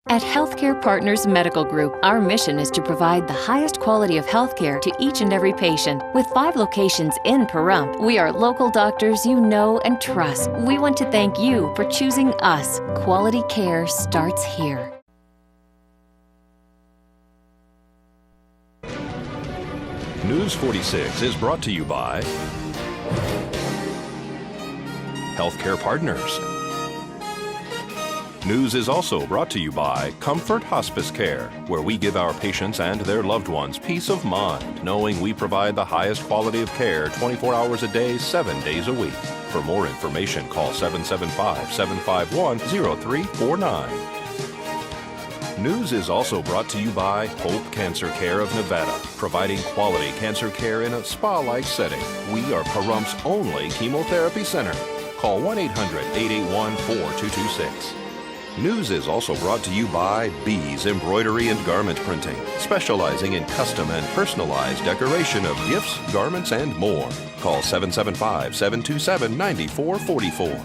At Healthcare Partners Medical Group, our mission is to provide the highest quality of healthcare to each and every patient. With 5 locations in Pahrump, we are local doctors you know and trust. We want to thank you for choosing us. Quality care starts here. News 46 is brought to you by Healthcare Partners. News is also brought to you by Comfort Hospice Care, where we give our patients and their loved ones peace of mind, knowing we provide the highest quality of care 24 hours a day, 7 days a week. For more information, call 775-751-0349. News is also brought to you by Hope Cancer Care of Nevada, providing quality cancer care in a spa-like setting. We are Pahrump's only chemotherapy center. Call 1-800-881-4226. News is also brought to you by Bees Embroidery and Garment Printing, specializing in custom and personalized decoration of gifts, garments, and more. Call 775-727-9444.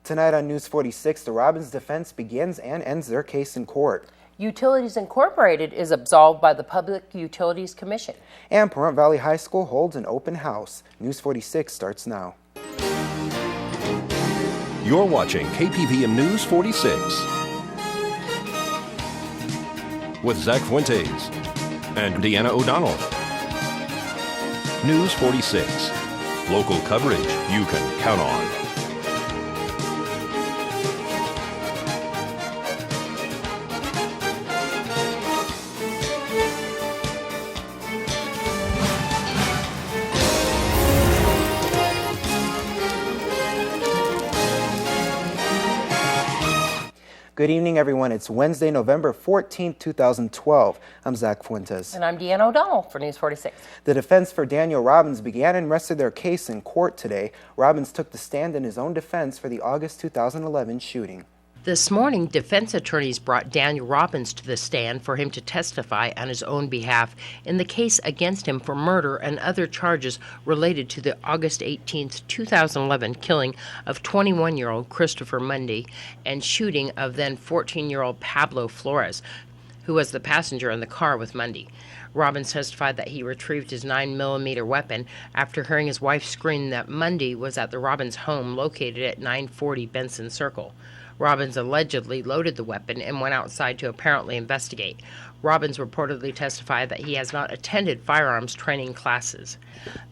Tonight on News 46, the Robbins defense begins and ends their case in court. Utilities Incorporated is absolved by the Public Utilities Commission. And Pahrump Valley High School holds an open house. News 46 starts now. You're watching KPVM News 46 with Zach Fuentes and Deanna O'Donnell. News 46. Local coverage you can count on. Good evening, everyone. It's Wednesday, November 14th, 2012. I'm Zach Fuentes. And I'm Deanna O'Donnell for News 46. The defense for Daniel Robbins began and rested their case in court today. Robbins took the stand in his own defense for the August 2011 shooting. This morning, defense attorneys brought Daniel Robbins to the stand for him to testify on his own behalf in the case against him for murder and other charges related to the August 18, 2011 killing of 21-year-old Christopher Mundy and shooting of then 14-year-old Pablo Flores, who was the passenger in the car with Mundy. Robbins testified that he retrieved his 9mm weapon after hearing his wife scream that Mundy was at the Robbins home located at 940 Benson Circle. Robbins allegedly loaded the weapon and went outside to apparently investigate. Robbins reportedly testified that he has not attended firearms training classes.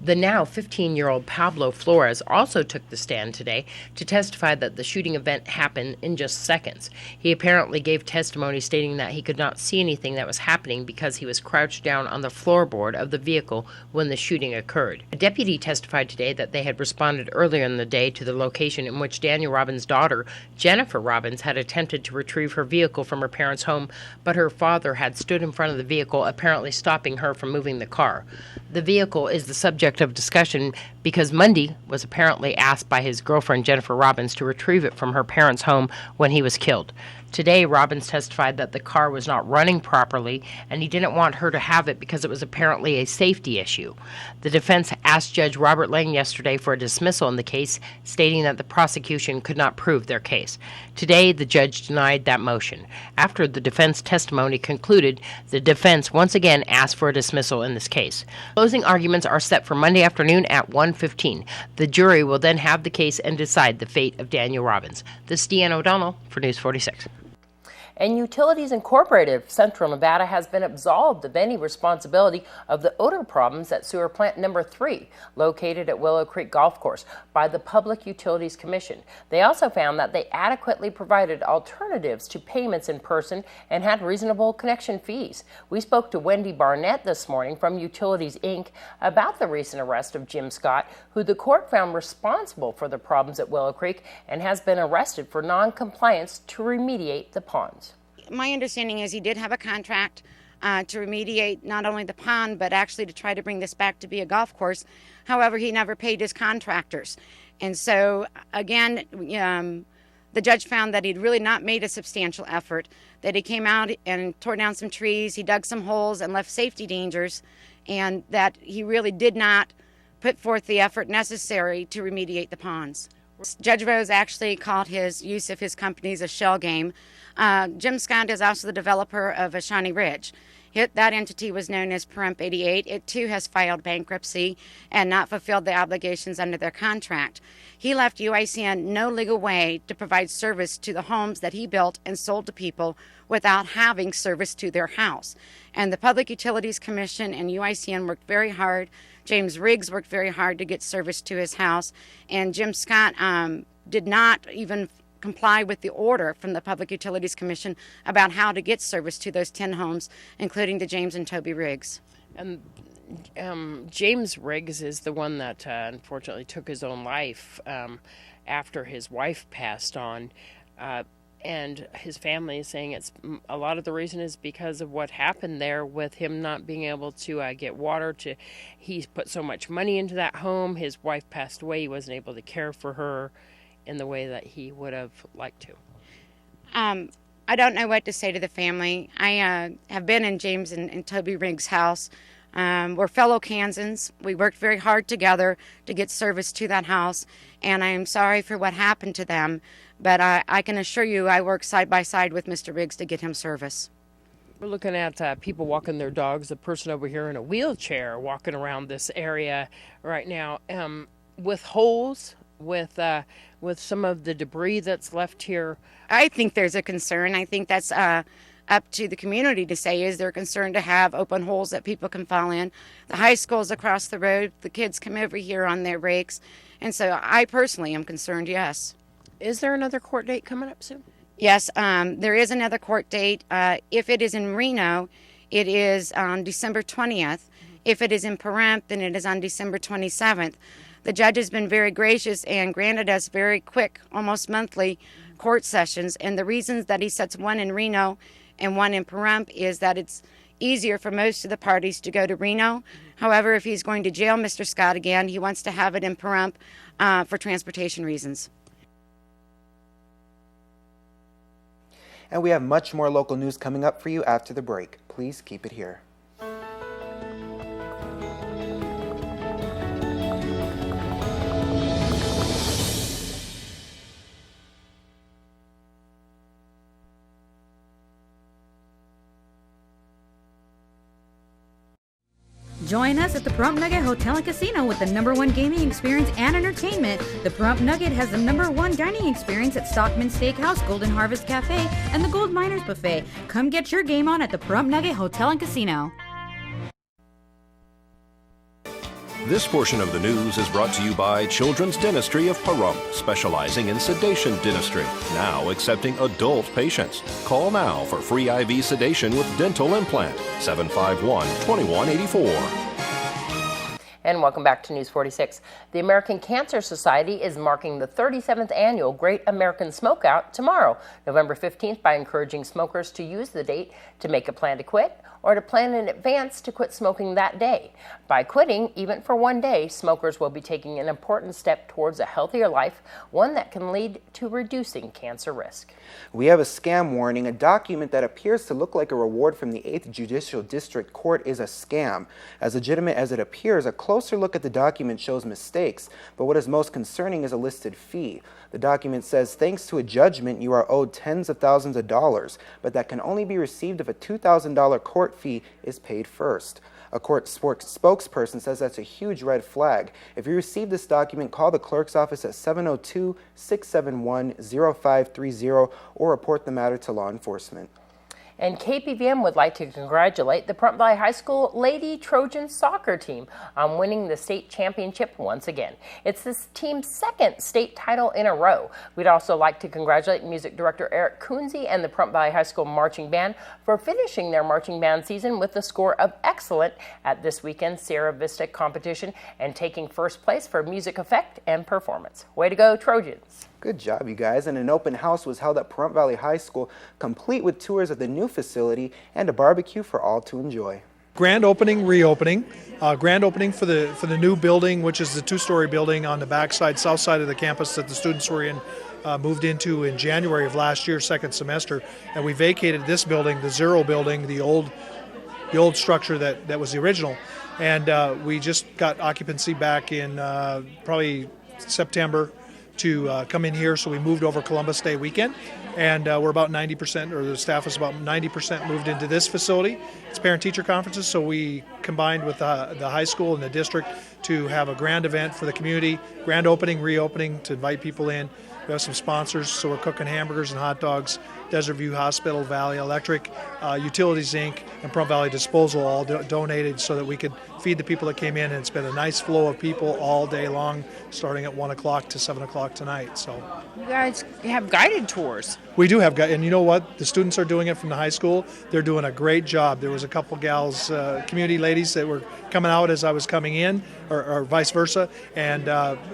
The now 15-year-old Pablo Flores also took the stand today to testify that the shooting event happened in just seconds. He apparently gave testimony stating that he could not see anything that was happening because he was crouched down on the floorboard of the vehicle when the shooting occurred. A deputy testified today that they had responded earlier in the day to the location in which Daniel Robbins' daughter, Jennifer Robbins, had attempted to retrieve her vehicle from her parents' home, but her father had stood in front of the vehicle, apparently stopping her from moving the car. The vehicle is the subject of discussion because Mundy was apparently asked by his girlfriend Jennifer Robbins to retrieve it from her parents' home when he was killed. Today, Robbins testified that the car was not running properly and he didn't want her to have it because it was apparently a safety issue. The defense asked Judge Robert Lang yesterday for a dismissal in the case, stating that the prosecution could not prove their case. Today, the judge denied that motion. After the defense testimony concluded, the defense once again asked for a dismissal in this case. Closing arguments are set for Monday afternoon at 1:15. The jury will then have the case and decide the fate of Daniel Robbins. This is Deanna O'Donnell for News 46. And Utilities Incorporated of Central Nevada has been absolved of any responsibility of the odor problems at sewer plant number 3, located at Willow Creek Golf Course, by the Public Utilities Commission. They also found that they adequately provided alternatives to payments in person and had reasonable connection fees. We spoke to Wendy Barnett this morning from Utilities Inc. about the recent arrest of Jim Scott, who the court found responsible for the problems at Willow Creek and has been arrested for non-compliance to remediate the ponds. My understanding is he did have a contract to remediate not only the pond, but actually to try to bring this back to be a golf course. However, he never paid his contractors. And so, again, The judge found that he'd really not made a substantial effort, that he came out and tore down some trees, he dug some holes and left safety dangers, and that he really did not put forth the effort necessary to remediate the ponds. Judge Rose actually called his use of his companies a shell game. Jim Scott is also the developer of Shawnee Ridge. That entity was known as Pahrump 88. It too has filed bankruptcy and not fulfilled the obligations under their contract. He left UICN no legal way to provide service to the homes that he built and sold to people without having service to their house. And the Public Utilities Commission and UICN worked very hard. James Riggs worked very hard to get service to his house. And Jim Scott did not even comply with the order from the Public Utilities Commission about how to get service to those 10 homes, including the James and Toby Riggs. And James Riggs is the one that unfortunately took his own life after his wife passed on. And his family is saying a lot of the reason is because of what happened there with him not being able to get water. He put so much money into that home. His wife passed away. He wasn't able to care for her in the way that he would have liked to. I don't know what to say to the family. I have been in James and Toby Riggs' house. We're fellow Kansans. We worked very hard together to get service to that house, and I am sorry for what happened to them, but I can assure you I work side by side with Mr. Riggs to get him service. We're looking at people walking their dogs, a person over here in a wheelchair walking around this area right now with holes, with some of the debris that's left here. I think there's a concern. I think that's up to the community to say, is there concern to have open holes that people can fall in? The high school's across the road. The kids come over here on their breaks. And so I personally am concerned, yes. Is there another court date coming up soon? Yes, there is another court date. If it is in Reno, it is on December 20th. If it is in Pahrump, then it is on December 27th. The judge has been very gracious and granted us very quick, almost monthly court sessions. And the reasons that he sets one in Reno and one in Pahrump is that it's easier for most of the parties to go to Reno. However, if he's going to jail Mr. Scott again, he wants to have it in Pahrump for transportation reasons. And we have much more local news coming up for you after the break. Please keep it here. Join us at the Pahrump Nugget Hotel and Casino with the #1 gaming experience and entertainment. The Pahrump Nugget has the #1 dining experience at Stockman Steakhouse, Golden Harvest Cafe, and the Gold Miners Buffet. Come get your game on at the Pahrump Nugget Hotel and Casino. This portion of the news is brought to you by Children's Dentistry of Pahrump, specializing in sedation dentistry, now accepting adult patients. Call now for free IV sedation with dental implant, 751-2184. And welcome back to News 46. The American Cancer Society is marking the 37th annual Great American Smokeout tomorrow, November 15th, by encouraging smokers to use the date to make a plan to quit or to plan in advance to quit smoking that day. By quitting, even for one day, smokers will be taking an important step towards a healthier life, one that can lead to reducing cancer risk. We have a scam warning. A document that appears to look like a reward from the 8th Judicial District Court is a scam. As legitimate as it appears, a closer look at the document shows mistakes, but what is most concerning is a listed fee. The document says, thanks to a judgment, you are owed tens of thousands of dollars, but that can only be received if a $2,000 court fee is paid first. A court spokesperson says that's a huge red flag. If you receive this document, call the clerk's office at 702-671-0530 or report the matter to law enforcement. And KPVM would like to congratulate the Pahrump Valley High School Lady Trojan soccer team on winning the state championship once again. It's this team's second state title in a row. We'd also like to congratulate music director Eric Kunze and the Pahrump Valley High School Marching Band for finishing their marching band season with the score of excellent at this weekend's Sierra Vista competition and taking first place for music effect and performance. Way to go, Trojans. Good job, you guys. And an open house was held at Pahrump Valley High School, complete with tours of the new facility and a barbecue for all to enjoy. Grand opening, reopening. Grand opening for the new building, which is the two-story building on the backside, south side of the campus that the students were in moved into in January of last year, second semester, and we vacated this building, the Zero building, the old structure that was the original, and we just got occupancy back in probably September to come in here. So we moved over Columbus Day weekend, and we're about 90%, or the staff is about 90% moved into this facility. It's parent-teacher conferences, so we combined with the high school and the district to have a grand event for the community, grand opening, reopening, to invite people in. We have some sponsors, so we're cooking hamburgers and hot dogs. Desert View Hospital, Valley Electric, Utilities Inc., and Pahrump Valley Disposal all donated so that we could feed the people that came in, and it's been a nice flow of people all day long, starting at 1 o'clock to 7 o'clock tonight. So you guys have guided tours. we do have, and you know what? The students are doing it from the high school. They're doing a great job. There was a couple gals, community ladies, that were coming out as I was coming in, or vice versa, and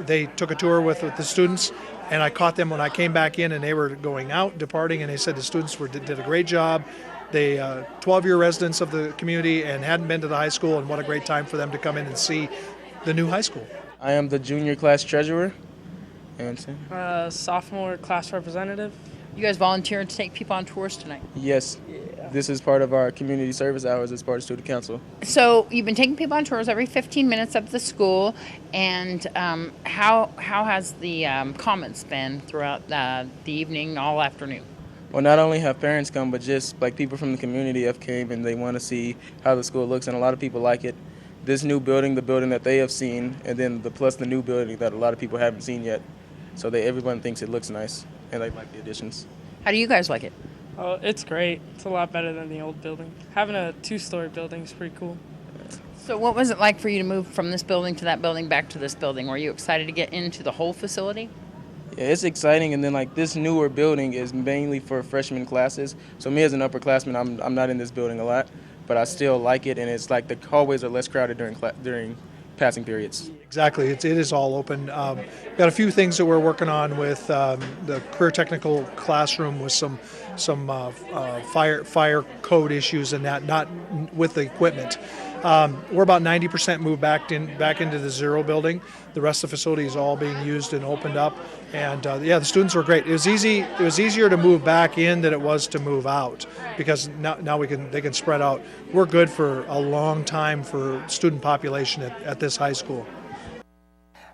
they took a tour with the students. And I caught them when I came back in, and they were going out, departing, and they said the students did a great job. They 12-year residents of the community and hadn't been to the high school, and what a great time for them to come in and see the new high school. I am the junior class treasurer. And sophomore class representative. You guys volunteered to take people on tours tonight. yes, this is part of our community service hours as part of student council. So you've been taking people on tours every 15 minutes of the school, and how has the comments been throughout the evening, all afternoon? Well, not only have parents come, but just like people from the community have came and they want to see how the school looks, and a lot of people like it. This new building, the building that they have seen, and then plus the new building that a lot of people haven't seen yet. So everyone thinks it looks nice, and they like the additions. How do you guys like it? Oh, it's great. It's a lot better than the old building. Having a 2-story building is pretty cool. So what was it like for you to move from this building to that building back to this building? Were you excited to get into the whole facility? Yeah, it's exciting, and then like this newer building is mainly for freshman classes. So me as an upperclassman, I'm not in this building a lot, but I still like it, and it's like the hallways are less crowded during passing periods. Exactly, it is all open. Got a few things that we're working on with the career technical classroom with some fire code issues and that, not with the equipment. We're about 90% moved back into the Zero building. The rest of the facility is all being used and opened up. And the students were great. It was easier to move back in than it was to move out, because now they can spread out. We're good for a long time for student population at this high school.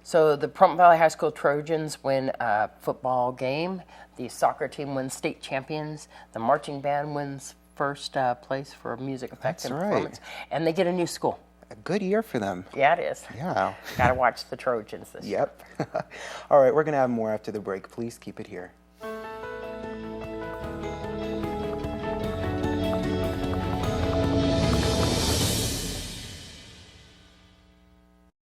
So the Pahrump Valley High School Trojans win a football game. The soccer team wins state champions. The marching band wins first place for music effect and performance. And they get a new school. A good year for them. Yeah, it is. Yeah. Got to watch the Trojans this year. Yep. All right, we're going to have more after the break. Please keep it here.